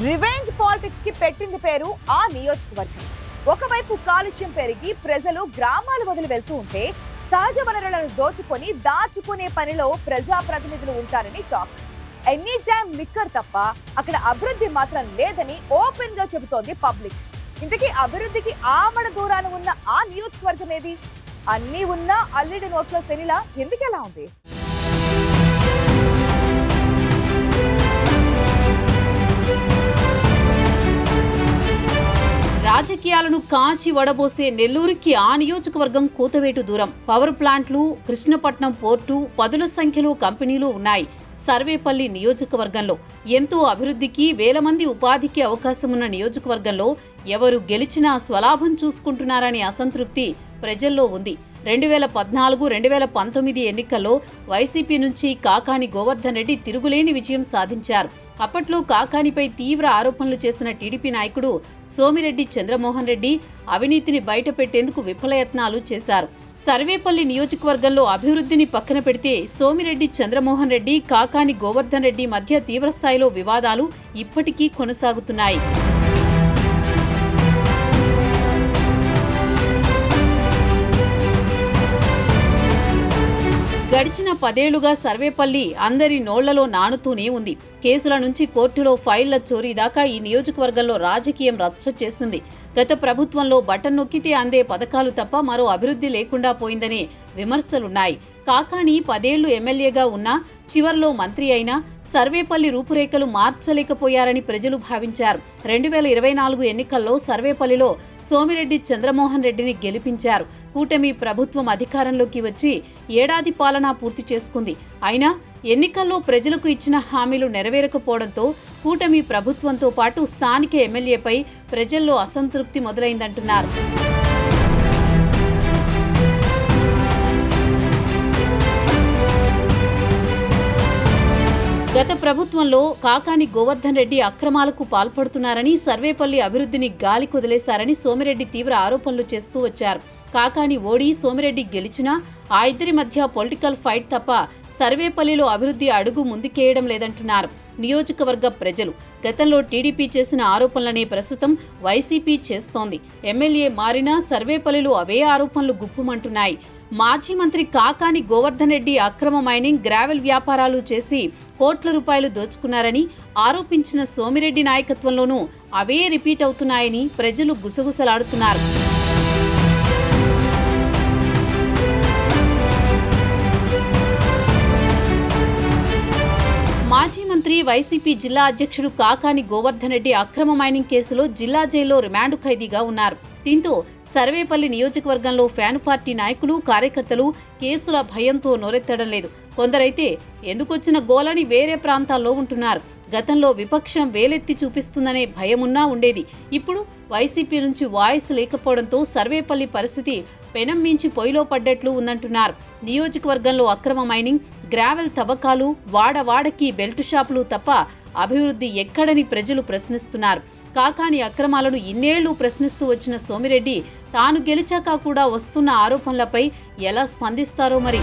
Revenge politics కి పెట్టింది పేరు ఆ నియోజకవర్గం. ఒకవైపు కాలుష్యం పెరిగి ప్రజలు గ్రామాలు వదిలి వెళ్తూ ఉంటే సహజ వనరులను దోచుకొని దాచుకునే పనిలో ప్రజాప్రతినిధులు ఉంటారని టాక్. ఎనీ టైం లిక్కర్ తప్ప అక్కడ అభివృద్ధి మాత్రం లేదని ఓపెన్ గా చెబుతోంది పబ్లిక్. ఇంతకీ అభివృద్ధికి ఆమడ దూరాన ఉన్న ఆ నియోజకవర్గం ఏది? అన్నీ ఉన్నా అల్లిడి నోట్లో శనిలా ఎందుకెలా ఉంది? రాజకీయాలను కాచి వడబోసే నెల్లూరుకి ఆ నియోజకవర్గం కూతవేటు దూరం. పవర్ ప్లాంట్లు, కృష్ణపట్నం పోర్టు, పదుల సంఖ్యలో కంపెనీలు ఉన్నాయి. సర్వేపల్లి నియోజకవర్గంలో ఎంతో అభివృద్ధికి, వేల మంది ఉపాధికి అవకాశమున్న నియోజకవర్గంలో ఎవరు గెలిచినా స్వలాభం చూసుకుంటున్నారనే అసంతృప్తి ప్రజల్లో ఉంది. 2014-2019 ఎన్నికల్లో వైసీపీ నుంచి కాకాని గోవర్ధన్ రెడ్డి తిరుగులేని విజయం సాధించారు. అప్పట్లో కాకానిపై తీవ్ర ఆరోపణలు చేసిన టీడీపీ నాయకుడు సోమిరెడ్డి చంద్రమోహన్ రెడ్డి అవినీతిని బయటపెట్టేందుకు విఫలయత్నాలు చేశారు. సర్వేపల్లి నియోజకవర్గంలో అభివృద్ధిని పక్కన పెడితే సోమిరెడ్డి చంద్రమోహన్ రెడ్డి, కాకాని గోవర్ధన్ రెడ్డి మధ్య తీవ్రస్థాయిలో వివాదాలు ఇప్పటికీ కొనసాగుతున్నాయి. గడిచిన 10 ఏళ్లుగా సర్వేపల్లి అందరి నోళ్లలో నానుతూనే ఉంది. కేసుల నుంచి కోర్టులో ఫైళ్ల చోరీ దాకా ఈ నియోజకవర్గంలో రాజకీయం రచ్చ చేసింది. గత ప్రభుత్వంలో బటన్ నొక్కితే అందే పథకాలు తప్ప మరో అభివృద్ధి లేకుండా పోయిందనే విమర్శలున్నాయి. కాకాని 10 ఏళ్లు ఎమ్మెల్యేగా ఉన్నా చివర్లో మంత్రి అయినా సర్వేపల్లి రూపురేఖలు మార్చలేకపోయారని ప్రజలు భావించారు. 2024 ఎన్నికల్లో సర్వేపల్లిలో సోమిరెడ్డి చంద్రమోహన్ రెడ్డిని గెలిపించారు. కూటమి ప్రభుత్వం అధికారంలోకి వచ్చి ఏడాది పాలన పూర్తి చేసుకుంది. అయినా ఎన్నికల్లో ప్రజలకు ఇచ్చిన హామీలు నెరవేరకపోవడంతో కూటమి ప్రభుత్వంతో పాటు స్థానిక ఎమ్మెల్యేపై ప్రజల్లో అసంతృప్తి మొదలైందంటున్నారు. గత ప్రభుత్వంలో కాకాని గోవర్ధన్ రెడ్డి అక్రమాలకు పాల్పడుతున్నారని, సర్వేపల్లి అభివృద్ధిని గాలి కుదిలేశారని సోమిరెడ్డి తీవ్ర ఆరోపణలు చేస్తూ వచ్చారు. కాకాని ఓడి సోమిరెడ్డి గెలిచినా ఆ ఇద్దరి మధ్య పొలిటికల్ ఫైట్ తప్ప సర్వేపల్లిలో అభివృద్ధి అడుగు ముందుకేయడం లేదంటున్నారు నియోజకవర్గ ప్రజలు. గతంలో టీడీపీ చేసిన ఆరోపణలనే ప్రస్తుతం వైసీపీ చేస్తోంది. ఎమ్మెల్యే మారినా సర్వేపల్లిలో అవే ఆరోపణలు గుప్పుమంటున్నాయి. మాజీ మంత్రి కాకాని గోవర్ధన్ రెడ్డి అక్రమ మైనింగ్, గ్రావెల్ వ్యాపారాలు చేసి కోట్ల రూపాయలు దోచుకున్నారని ఆరోపించిన సోమిరెడ్డి నాయకత్వంలోనూ అవే రిపీట్ అవుతున్నాయని ప్రజలు గుసగుసలాడుతున్నారు. మాజీ మంత్రి, వైసీపీ జిల్లా అధ్యక్షుడు కాకాని గోవర్ధన్ రెడ్డి అక్రమ మైనింగ్ కేసులో జిల్లా జైల్లో రిమాండ్ ఖైదీగా ఉన్నారు. దీంతో సర్వేపల్లి నియోజకవర్గంలో ఫ్యాన్ పార్టీ నాయకులు, కార్యకర్తలు కేసుల భయంతో నోరెత్తడం లేదు. కొందరైతే ఎందుకొచ్చిన గోలని వేరే ప్రాంతాల్లో ఉంటున్నారు. గతంలో విపక్షం వేలెత్తి చూపిస్తుందనే భయమున్నా ఉండేది. ఇప్పుడు వైసీపీ నుంచి వాయిస్ లేకపోవడంతో సర్వేపల్లి పరిస్థితి పెనం మించి పొయ్యిలో పడ్డట్లు ఉందంటున్నారు. నియోజకవర్గంలో అక్రమ మైనింగ్, గ్రావెల్ తవ్వకాలు, వాడవాడకి బెల్ట్ షాపులు తప్ప అభివృద్ధి ఎక్కడని ప్రజలు ప్రశ్నిస్తున్నారు. కాకాని అక్రమాలను ఇన్నేళ్లు ప్రశ్నిస్తూ వచ్చిన సోమిరెడ్డి తాను గెలిచాక కూడా వస్తున్న ఆరోపణలపై ఎలా స్పందిస్తారో మరి.